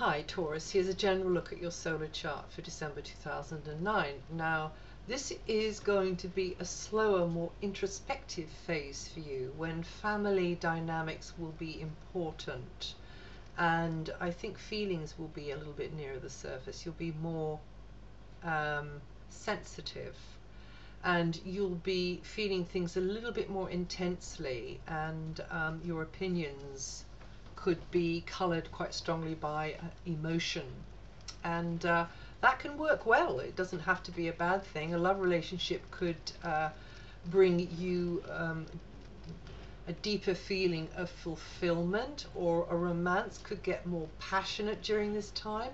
Hi Taurus, here's a general look at your solar chart for December 2009. Now, this is going to be a slower, more introspective phase for you when family dynamics will be important. And I think feelings will be a little bit nearer the surface. You'll be more sensitive, and you'll be feeling things a little bit more intensely, and your opinions could be colored quite strongly by emotion, and that can work well. It doesn't have to be a bad thing. A love relationship could bring you a deeper feeling of fulfillment, or a romance could get more passionate during this time,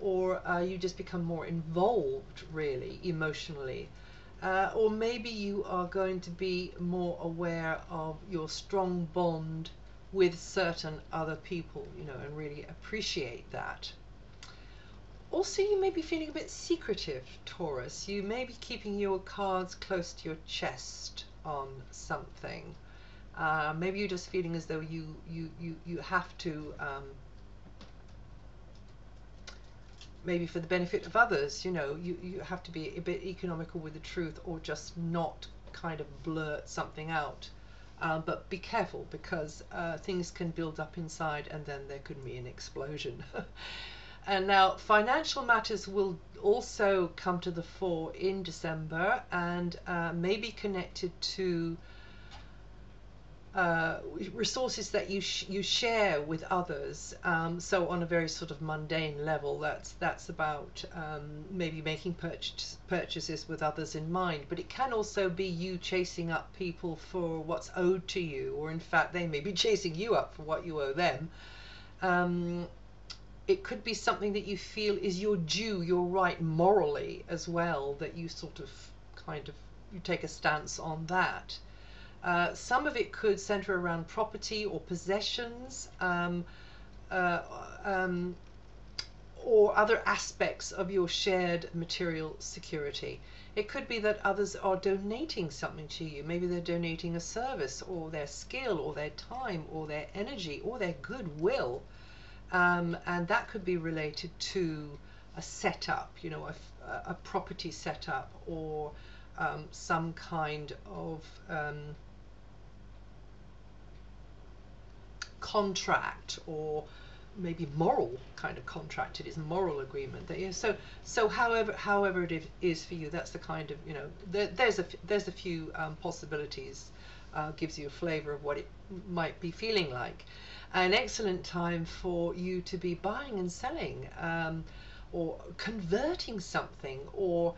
or you just become more involved really emotionally, or maybe you are going to be more aware of your strong bond with certain other people, you know, and really appreciate that. Also, you may be feeling a bit secretive, Taurus. You may be keeping your cards close to your chest on something. Maybe you're just feeling as though you have to, maybe for the benefit of others, you know, you have to be a bit economical with the truth, or just not kind of blurt something out. But be careful, because things can build up inside and then there could be an explosion. And now financial matters will also come to the fore in December, and may be connected to resources that you share with others. So on a very sort of mundane level, that's about maybe making purchases with others in mind. But it can also be you chasing up people for what's owed to you, or in fact they may be chasing you up for what you owe them. It could be something that you feel is your due, your right morally as well, that you sort of you take a stance on that. Some of it could center around property or possessions, or other aspects of your shared material security. It could be that others are donating something to you. Maybe they're donating a service, or their skill, or their time, or their energy, or their goodwill. And that could be related to a setup, you know, a property setup, or some kind of contract, or maybe moral kind of contract. It is a moral agreement that, you know, so however it is for you, that's the kind of, you know, there's a few possibilities. Gives you a flavor of what it might be feeling like. An excellent time for you to be buying and selling, or converting something, or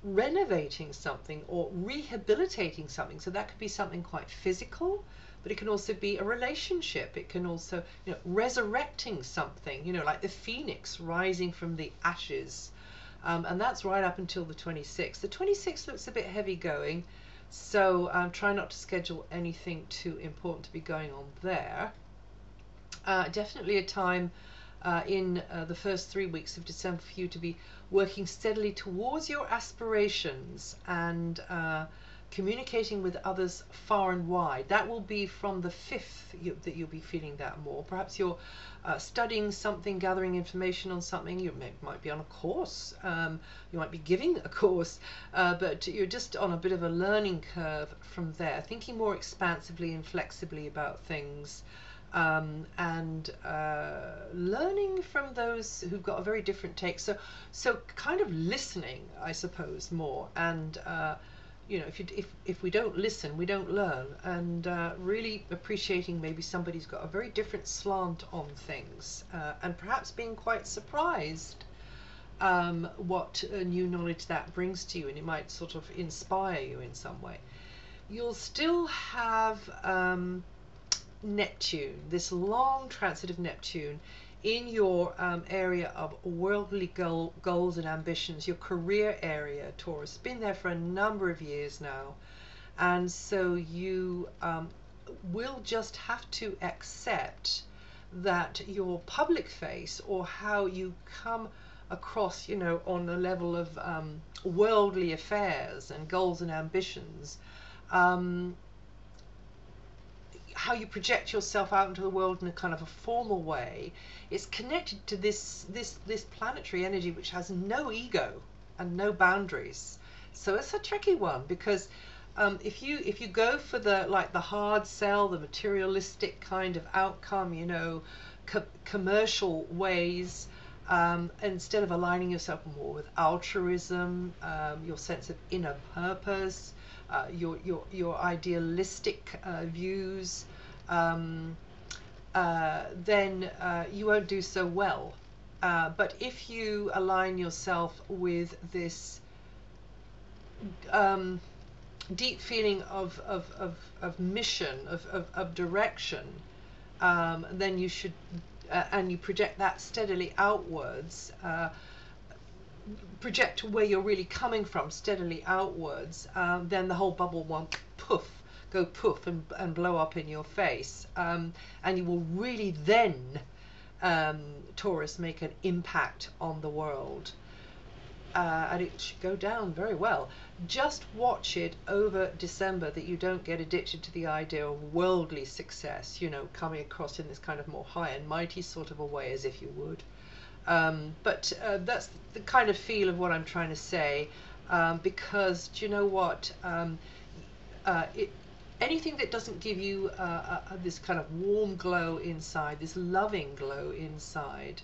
renovating something, or rehabilitating something. So that could be something quite physical, but it can also be a relationship. It can also, you know, resurrecting something, you know, like the phoenix rising from the ashes. And that's right up until the 26th. The 26th looks a bit heavy going, so try not to schedule anything too important to be going on there. Definitely a time in the first 3 weeks of December for you to be working steadily towards your aspirations, and communicating with others far and wide. That will be from the 5th that you'll be feeling that more. Perhaps you're studying something, gathering information on something. You might be on a course, you might be giving a course, but you're just on a bit of a learning curve from there, thinking more expansively and flexibly about things, and learning from those who've got a very different take. So kind of listening, I suppose, more, and you know, if we don't listen, we don't learn, and really appreciating maybe somebody's got a very different slant on things, and perhaps being quite surprised what new knowledge that brings to you, and it might sort of inspire you in some way. You'll still have Neptune, this long transit of Neptune, in your area of worldly goals and ambitions, your career area, Taurus. Been there for a number of years now, and so you will just have to accept that your public face, or how you come across, you know, on a level of worldly affairs and goals and ambitions, how you project yourself out into the world in a kind of a formal way, it's connected to this planetary energy which has no ego and no boundaries. So it's a tricky one, because if you go for the hard sell, the materialistic kind of outcome, you know, commercial ways, instead of aligning yourself more with altruism, your sense of inner purpose, your idealistic views, then you won't do so well. But if you align yourself with this deep feeling of mission, of direction, then you should, and you project that steadily outwards, project where you're really coming from steadily outwards, then the whole bubble won't go poof and blow up in your face, and you will really then, Taurus, make an impact on the world. And it should go down very well. Just watch it over December, that you don't get addicted to the idea of worldly success, you know, coming across in this kind of more high and mighty sort of a way, as if you would. But that's the kind of feel of what I'm trying to say, because do you know what? Anything that doesn't give you this kind of warm glow inside, this loving glow inside,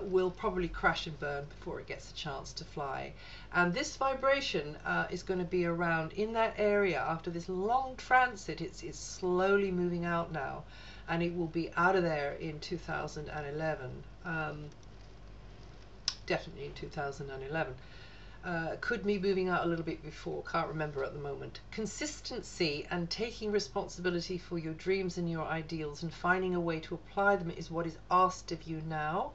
will probably crash and burn before it gets a chance to fly. And this vibration is going to be around in that area after this long transit. It's slowly moving out now, and it will be out of there in 2011. Definitely in 2011. Could be moving out a little bit before, can't remember at the moment. Consistency and taking responsibility for your dreams and your ideals and finding a way to apply them is what is asked of you now.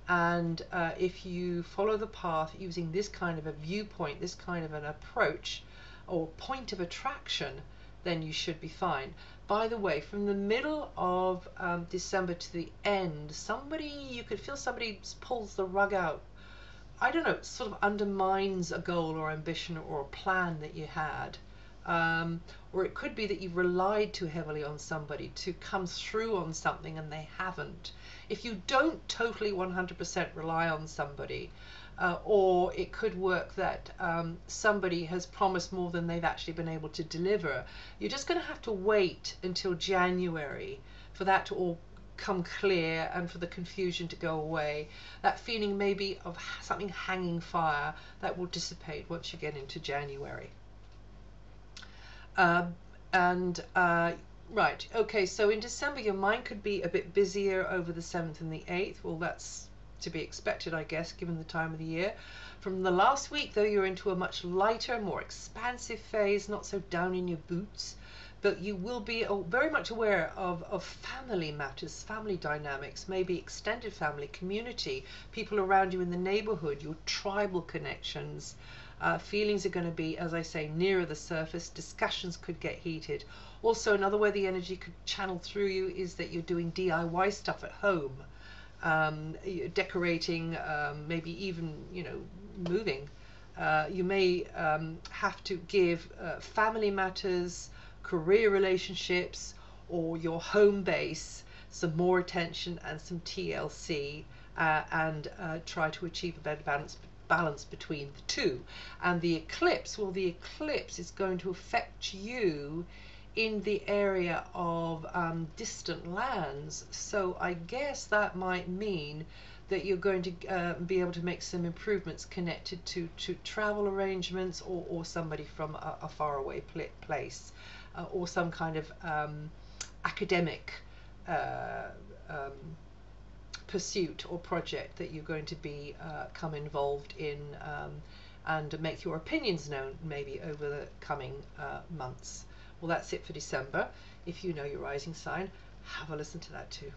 And if you follow the path using this kind of a viewpoint, this kind of an approach or point of attraction, then you should be fine. By the way, from the middle of December to the end, you could feel somebody pulls the rug out. I don't know, sort of undermines a goal or ambition or a plan that you had. Or it could be that you've relied too heavily on somebody to come through on something and they haven't. If you don't totally 100% rely on somebody, or it could work that somebody has promised more than they've actually been able to deliver, you're just going to have to wait until January for that to all come clear and for the confusion to go away. That feeling maybe of something hanging fire, that will dissipate once you get into January. Right, okay, so in December your mind could be a bit busier over the 7th and the 8th. Well, that's to be expected, I guess, given the time of the year. From the last week, though, you're into a much lighter, more expansive phase, not so down in your boots, but you will be very much aware of family matters, family dynamics, maybe extended family, community, people around you in the neighborhood, your tribal connections. Feelings are going to be, as I say, nearer the surface. Discussions could get heated. Also, another way the energy could channel through you is that you're doing DIY stuff at home, decorating, maybe even, you know, moving. You may have to give family matters, career relationships, or your home base some more attention and some TLC, and try to achieve a better balance between the two. And the eclipse, well, the eclipse is going to affect you in the area of distant lands, so I guess that might mean that you're going to be able to make some improvements connected to travel arrangements, or somebody from a faraway place, or some kind of academic pursuit or project that you're going to become involved in, and make your opinions known maybe over the coming months. Well, that's it for December. If you know your rising sign, have a listen to that too.